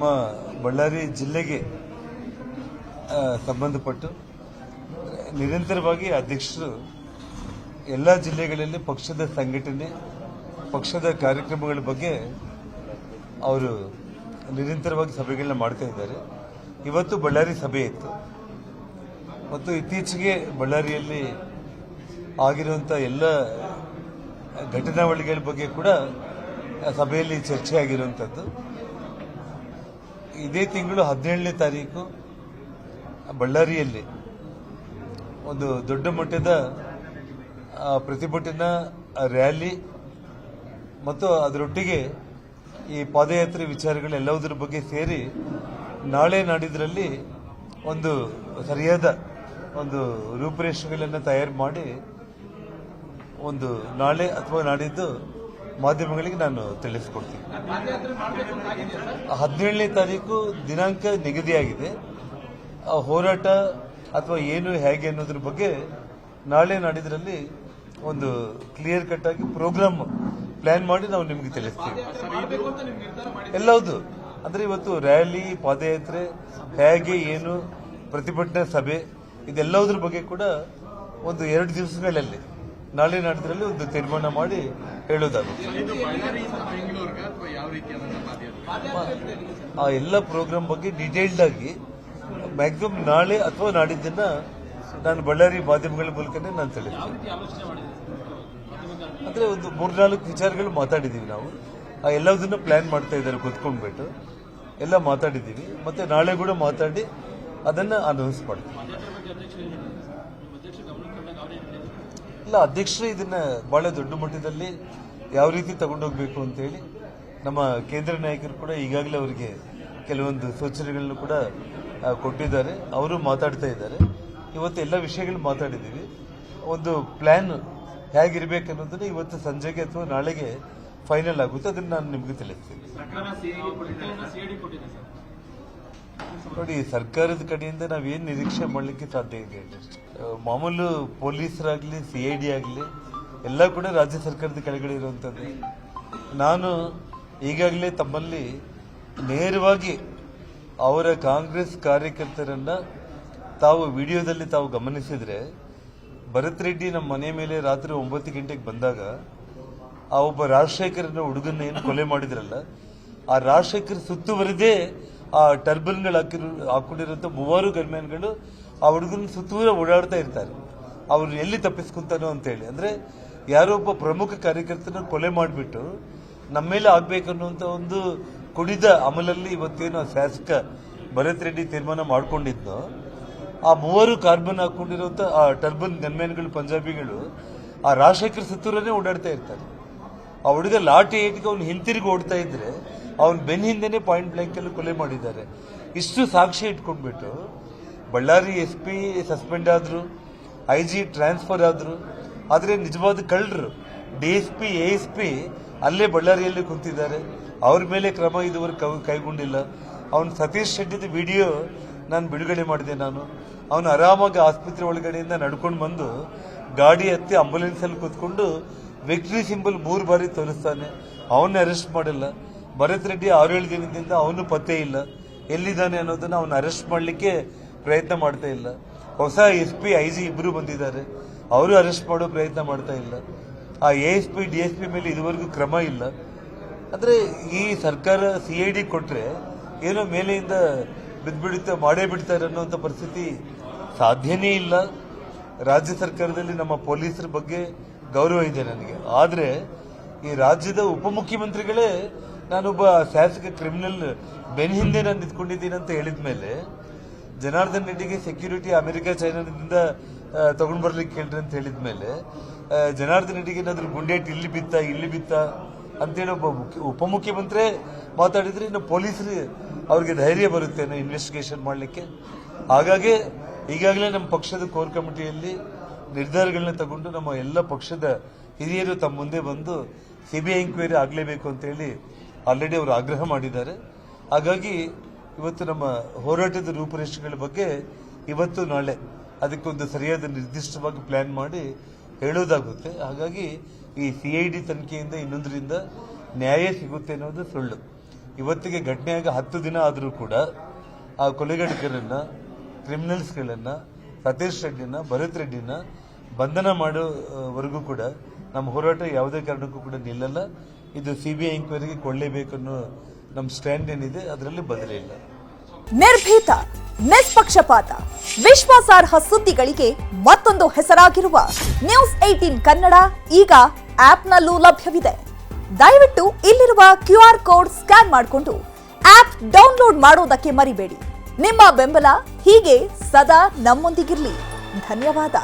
ನಮ್ಮ ಬಳ್ಳಾರಿ ಜಿಲ್ಲೆಗೆ ಸಂಬಂಧಪಟ್ಟು ನಿರಂತರವಾಗಿ ಅಧ್ಯಕ್ಷರು ಎಲ್ಲ ಜಿಲ್ಲೆಗಳಲ್ಲಿ ಪಕ್ಷದ ಸಂಘಟನೆ ಪಕ್ಷದ ಕಾರ್ಯಕ್ರಮಗಳ ಬಗ್ಗೆ ಅವರು ನಿರಂತರವಾಗಿ ಸಭೆಗಳನ್ನ ಮಾಡ್ತಾ ಇದ್ದಾರೆ. ಇವತ್ತು ಬಳ್ಳಾರಿ ಸಭೆ ಇತ್ತು ಮತ್ತು ಇತ್ತೀಚೆಗೆ ಬಳ್ಳಾರಿಯಲ್ಲಿ ಆಗಿರುವಂಥ ಎಲ್ಲ ಘಟನಾವಳಿಗಳ ಬಗ್ಗೆ ಕೂಡ ಸಭೆಯಲ್ಲಿ ಚರ್ಚೆ ಆಗಿರುವಂಥದ್ದು. ಇದೇ ತಿಂಗಳು 17ನೇ ತಾರೀಕು ಬಳ್ಳಾರಿಯಲ್ಲಿ ಒಂದು ದೊಡ್ಡ ಮಟ್ಟದ ಪ್ರತಿಭಟನಾ ರ್ಯಾಲಿ ಮತ್ತು ಅದರೊಟ್ಟಿಗೆ ಈ ಪಾದಯಾತ್ರೆ ವಿಚಾರಗಳೆಲ್ಲದರ ಬಗ್ಗೆ ಸೇರಿ ನಾಳೆ ನಾಡಿದ್ರಲ್ಲಿ ಒಂದು ಸರಿಯಾದ ಒಂದು ರೂಪುರೇಷೆಗಳನ್ನು ತಯಾರು ಮಾಡಿ ಒಂದು ನಾಳೆ ಅಥವಾ ನಾಡಿದ್ದು ಮಾಧ್ಯಮಗಳಿಗೆ ನಾನು ತಿಳಿಸಿಕೊಡ್ತೀನಿ. 17ನೇ ತಾರೀಕು ದಿನಾಂಕ ನಿಗದಿಯಾಗಿದೆ. ಆ ಹೋರಾಟ ಅಥವಾ ಏನು ಹೇಗೆ ಅನ್ನೋದ್ರ ಬಗ್ಗೆ ನಾಳೆ ನಾಡಿದ್ರಲ್ಲಿ ಒಂದು ಕ್ಲಿಯರ್ ಕಟ್ ಆಗಿ ಪ್ರೋಗ್ರಾಮ್ ಪ್ಲಾನ್ ಮಾಡಿ ನಾವು ನಿಮಗೆ ತಿಳಿಸ್ತೀವಿ. ಎಲ್ಲವುದು ಅಂದ್ರೆ ಇವತ್ತು ರ್ಯಾಲಿ ಪಾದಯಾತ್ರೆ ಹೇಗೆ ಏನು ಪ್ರತಿಭಟನಾ ಸಭೆ ಇದೆಲ್ಲದರ ಬಗ್ಗೆ ಕೂಡ ಒಂದು 2 ದಿವಸಗಳಲ್ಲಿ ನಾಳೆ ನಾಡಿದ್ರಲ್ಲಿ ಒಂದು ತೀರ್ಮಾನ ಮಾಡಿ ಹೇಳೋದಾಗುತ್ತೆ. ಆ ಎಲ್ಲ ಪ್ರೋಗ್ರಾಮ್ ಬಗ್ಗೆ ಡೀಟೇಲ್ಡ್ ಆಗಿ ಮ್ಯಾಕ್ಸಿಮಮ್ ನಾಳೆ ಅಥವಾ ನಾಡಿದ್ದನ್ನ ನಾನು ಬಳ್ಳಾರಿ ಮಾಧ್ಯಮಗಳ ಮೂಲಕನೇ ನಾನು ತಿಳಿಸ್ತೀನಿ. ಅಂದ್ರೆ ಒಂದು 3-4 ವಿಚಾರಗಳು ಮಾತಾಡಿದೀವಿ ನಾವು. ಆ ಎಲ್ಲದನ್ನು ಪ್ಲಾನ್ ಮಾಡ್ತಾ ಇದ್ದಾರೆ ಕೂತ್ಕೊಂಡ್ಬಿಟ್ಟು ಎಲ್ಲ ಮಾತಾಡಿದ್ದೀವಿ. ಮತ್ತೆ ನಾಳೆ ಕೂಡ ಮಾತಾಡಿ ಅದನ್ನ ಅನೌನ್ಸ್ ಮಾಡ್ತೀವಿ. ಇಲ್ಲ, ಅಧ್ಯಕ್ಷರು ಇದನ್ನ ಬಹಳ ದೊಡ್ಡ ಮಟ್ಟದಲ್ಲಿ ಯಾವ ರೀತಿ ತಗೊಂಡೋಗ್ಬೇಕು ಅಂತೇಳಿ ನಮ್ಮ ಕೇಂದ್ರ ನಾಯಕರು ಕೂಡ ಈಗಾಗಲೇ ಅವರಿಗೆ ಕೆಲವೊಂದು ಸೂಚನೆಗಳನ್ನು ಕೂಡ ಕೊಟ್ಟಿದ್ದಾರೆ. ಅವರು ಮಾತಾಡ್ತಾ ಇದ್ದಾರೆ. ಇವತ್ತು ಎಲ್ಲ ವಿಷಯಗಳು ಮಾತಾಡಿದ್ದೀವಿ. ಒಂದು ಪ್ಲಾನ್ ಹೇಗಿರ್ಬೇಕು ಅನ್ನೋದನ್ನ ಇವತ್ತು ಸಂಜೆಗೆ ಅಥವಾ ನಾಳೆಗೆ ಫೈನಲ್ ಆಗುತ್ತೆ. ಅದನ್ನ ನಾನು ನಿಮ್ಗೆ ತಿಳಿಸ್ತೀನಿ. ನೋಡಿ, ಸರ್ಕಾರದ ಕಡೆಯಿಂದ ನಾವೇನು ನಿರೀಕ್ಷೆ ಮಾಡಲಿಕ್ಕೆ ಸಾಧ್ಯ ಇದೆ? ಮಾಮೂಲು ಪೊಲೀಸರಾಗ್ಲಿ CID ಆಗಲಿ ಎಲ್ಲ ಕೂಡ ರಾಜ್ಯ ಸರ್ಕಾರದ ಕೆಳಗಡೆ ಇರುವಂಥದ್ದು. ನಾನು ಈಗಾಗಲೇ ತಮ್ಮಲ್ಲಿ ನೇರವಾಗಿ ಅವರ ಕಾಂಗ್ರೆಸ್ ಕಾರ್ಯಕರ್ತರನ್ನ ತಾವು ವಿಡಿಯೋದಲ್ಲಿ ತಾವು ಗಮನಿಸಿದ್ರೆ, ಭರತ್ ರೆಡ್ಡಿ ನಮ್ಮ ಮನೆ ಮೇಲೆ ರಾತ್ರಿ 9 ಗಂಟೆಗೆ ಬಂದಾಗ ಆ ಒಬ್ಬ ರಾಜಶೇಖರನ ಹುಡುಗನ್ನ ಏನು ಕೊಲೆ ಮಾಡಿದ್ರಲ್ಲ, ಆ ರಾಜಶೇಖರ್ ಸುತ್ತುವರೆದೇ ಆ ಟರ್ಬನ್ಗಳು ಹಾಕೊಂಡಿರುವಂತ 3 ಗನ್ಮ್ಯಾನ್ಗಳು ಆ ಹುಡುಗನ ಸುತ್ತೂರ ಓಡಾಡ್ತಾ ಇರ್ತಾರೆ. ಅವ್ರು ಎಲ್ಲಿ ತಪ್ಪಿಸ್ಕೊಂತಾನೋ ಅಂತೇಳಿ. ಅಂದ್ರೆ ಯಾರೋ ಒಬ್ಬ ಪ್ರಮುಖ ಕಾರ್ಯಕರ್ತನ ಕೊಲೆ ಮಾಡಿಬಿಟ್ಟು ನಮ್ಮ ಮೇಲೆ ಆಗ್ಬೇಕನ್ನುವಂತ ಒಂದು ಕುಡಿದ ಅಮಲಲ್ಲಿ ಇವತ್ತೇನು ಶಾಸಕ ಭರತ್ ರೆಡ್ಡಿ ತೀರ್ಮಾನ ಮಾಡ್ಕೊಂಡಿದ್ನೋ, ಆ 3 ಕಾರ್ಬನ್ ಹಾಕೊಂಡಿರುವಂತ ಆ ಟರ್ಬನ್ ಗನ್ಮ್ಯಾನ್ಗಳು ಪಂಜಾಬಿಗಳು ಆ ರಾಜಶೇಖರ್ ಸುತ್ತೂರನೇ ಓಡಾಡ್ತಾ ಇರ್ತಾರೆ. ಆ ಹುಡುಗ ಲಾಠಿ ಏಟಿಗೆ ಅವ್ನು ಹಿಂತಿರುಗಿ ಓಡ್ತಾ ಇದ್ರೆ ಅವನ್ ಬೆನ್ ಹಿಂದೆನೆ ಪಾಯಿಂಟ್ ಬ್ಲಾಂಕ್ ಅಲ್ಲಿ ಕೊಲೆ ಮಾಡಿದ್ದಾರೆ. ಇಷ್ಟು ಸಾಕ್ಷಿ ಇಟ್ಕೊಂಡ್ಬಿಟ್ಟು ಬಳ್ಳಾರಿ SP ಸಸ್ಪೆಂಡ್ ಆದ್ರು, IG ಟ್ರಾನ್ಸ್ಫರ್ ಆದ್ರು. ಆದ್ರೆ ನಿಜವಾದ ಕಳ್ಳರು DSP ASP ಅಲ್ಲೇ ಬಳ್ಳಾರಿಯಲ್ಲಿ ಕುಂತಿದ್ದಾರೆ. ಅವ್ರ ಮೇಲೆ ಕ್ರಮ ಇದುವರೆಗೆ ಕೈಗೊಂಡಿಲ್ಲ. ಅವನು ಸತೀಶ್ ಶೆಟ್ಟಿದ ವಿಡಿಯೋ ನಾನು ಬಿಡುಗಡೆ ಮಾಡಿದೆ. ಅವನು ಆರಾಮಾಗಿ ಆಸ್ಪತ್ರೆ ಒಳಗಡೆಯಿಂದ ನಡ್ಕೊಂಡು ಬಂದು ಗಾಡಿ ಹತ್ತಿ ಆಂಬುಲೆನ್ಸ್ ಅಲ್ಲಿ ಕೂತ್ಕೊಂಡು ವಿಕ್ಟ್ರಿ ಸಿಂಬಲ್ 3 ಬಾರಿ ತೋರಿಸ್ತಾನೆ. ಅವನ್ನ ಅರೆಸ್ಟ್ ಮಾಡಿಲ್ಲ. ಭರತ್ ರೆಡ್ಡಿ 6-7 ದಿನದಿಂದ ಅವನು ಪತ್ತೆ ಇಲ್ಲ, ಎಲ್ಲಿದ್ದಾನೆ ಅನ್ನೋದನ್ನ ಅವನು ಅರೆಸ್ಟ್ ಮಾಡಲಿಕ್ಕೆ ಪ್ರಯತ್ನ ಮಾಡ್ತಾ ಇಲ್ಲ. ಹೊಸ SP IG ಇಬ್ಬರು ಬಂದಿದ್ದಾರೆ, ಅವರು ಅರೆಸ್ಟ್ ಮಾಡೋ ಪ್ರಯತ್ನ ಮಾಡ್ತಾ ಇಲ್ಲ. ಆ ASP DSP ಮೇಲೆ ಇದುವರೆಗೂ ಕ್ರಮ ಇಲ್ಲ. ಅಂದ್ರೆ ಈ ಸರ್ಕಾರ CID ಕೊಟ್ರೆ ಏನೋ ಮೇಲೆಯಿಂದ ಬಿದ್ದುಬಿಡುತ್ತೆ, ಮಾಡೇ ಬಿಡ್ತಾರೆ ಅನ್ನೋಂಥ ಪರಿಸ್ಥಿತಿ ಸಾಧ್ಯನೇ ಇಲ್ಲ. ರಾಜ್ಯ ಸರ್ಕಾರದಲ್ಲಿ ನಮ್ಮ ಪೊಲೀಸರ ಬಗ್ಗೆ ಗೌರವ ಇದೆ ನನಗೆ. ಆದ್ರೆ ಈ ರಾಜ್ಯದ ಉಪಮುಖ್ಯಮಂತ್ರಿಗಳೇ ನಾನೊಬ್ಬ ಶಾಸಕ ಕ್ರಿಮಿನಲ್ ಬೆನ್ ಹಿಂದೆ ನಾನು ನಿಂತ್ಕೊಂಡಿದ್ದೀನಿ ಅಂತ ಹೇಳಿದ ಮೇಲೆ ಜನಾರ್ದನ್ ರೆಡ್ಡಿಗೆ ಸೆಕ್ಯೂರಿಟಿ ಅಮೆರಿಕ ಚೈನಾದಿಂದ ತಗೊಂಡ್ ಬರ್ಲಿಕ್ಕೆ ಕೇಳ್ರಿ ಅಂತ ಹೇಳಿದ ಮೇಲೆ ಜನಾರ್ದನ್ ರೆಡ್ಡಿಗೆ ಏನಾದ್ರು ಗುಂಡೇಟ್ ಇಲ್ಲಿ ಬಿತ್ತ ಅಂತೇಳಿ ಒಬ್ಬ ಉಪಮುಖ್ಯಮಂತ್ರಿ ಮಾತಾಡಿದ್ರೆ ಇನ್ನು ಪೊಲೀಸರು ಅವ್ರಿಗೆ ಧೈರ್ಯ ಬರುತ್ತೇನೋ ಇನ್ವೆಸ್ಟಿಗೇಷನ್ ಮಾಡಲಿಕ್ಕೆ. ಹಾಗಾಗಿ ಈಗಾಗಲೇ ನಮ್ಮ ಪಕ್ಷದ ಕೋರ್ ಕಮಿಟಿಯಲ್ಲಿ ನಿರ್ಧಾರಗಳನ್ನ ತಗೊಂಡು ನಮ್ಮ ಎಲ್ಲ ಪಕ್ಷದ ಹಿರಿಯರು ತಮ್ಮ ಮುಂದೆ ಬಂದು CBI ಎಂಕ್ವೈರಿ ಆಗಲೇಬೇಕು ಅಂತ ಹೇಳಿ ಆಲ್ರೆಡಿ ಅವರು ಆಗ್ರಹ ಮಾಡಿದ್ದಾರೆ. ಹಾಗಾಗಿ ಇವತ್ತು ನಮ್ಮ ಹೋರಾಟದ ರೂಪುರೇಷೆಗಳ ಬಗ್ಗೆ ಇವತ್ತು ನಾಳೆ ಅದಕ್ಕೊಂದು ಸರಿಯಾದ ನಿರ್ದಿಷ್ಟವಾಗಿ ಪ್ಲಾನ್ ಮಾಡಿ ಹೇಳೋದಾಗುತ್ತೆ. ಹಾಗಾಗಿ ಈ CID ತನಿಖೆಯಿಂದ ಇನ್ನೊಂದರಿಂದ ನ್ಯಾಯ ಸಿಗುತ್ತೆ ಅನ್ನೋದು ಸುಳ್ಳು. ಇವತ್ತಿಗೆ ಘಟನೆಯಾಗಿ 10 ದಿನ ಆದರೂ ಕೂಡ ಆ ಕೊಲೆಗಡಕರನ್ನ, ಕ್ರಿಮಿನಲ್ಸ್ಗಳನ್ನ, ಸತೀಶ್ ರೆಡ್ಡಿನ, ಭರತ್ ರೆಡ್ಡಿನ ಬಂಧನ ಮಾಡೋವರೆಗೂ ಕೂಡ ನಮ್ಮ ಹೋರಾಟ ಯಾವುದೇ ಕಾರಣಕ್ಕೂ ಕೂಡ ನಿಲ್ಲಲ್ಲ. ಇದು ಸಿಬಿಐ ಎಂಕ್ವೈರಿಗೆ ಕೊಳ್ಳೇಬೇಕು ಅನ್ನೋ ನಮ್ಮ ಸ್ಟ್ಯಾಂಡ್ ಏನಿದೆ, ಅದರಲ್ಲಿ ಬದಲೇ ಇಲ್ಲ. ನಿರ್ಭೀತ, ನಿಷ್ಪಕ್ಷಪಾತ, ವಿಶ್ವಾಸಾರ್ಹ ಸುದ್ದಿಗಳಿಗೆ ಮತ್ತೊಂದು ಹೆಸರಾಗಿರುವ ನ್ಯೂಸ್ 18 ಕನ್ನಡ ಈಗ ಆಪ್ನಲ್ಲೂ ಲಭ್ಯವಿದೆ. ದಯವಿಟ್ಟು ಇಲ್ಲಿರುವ QR ಕೋಡ್ ಸ್ಕ್ಯಾನ್ ಮಾಡಿಕೊಂಡು ಆಪ್ ಡೌನ್ಲೋಡ್ ಮಾಡೋದಕ್ಕೆ ಮರಿಬೇಡಿ. ನಿಮ್ಮ ಬೆಂಬಲ ಹೀಗೆ ಸದಾ ನಮ್ಮೊಂದಿಗಿರಲಿ. ಧನ್ಯವಾದ.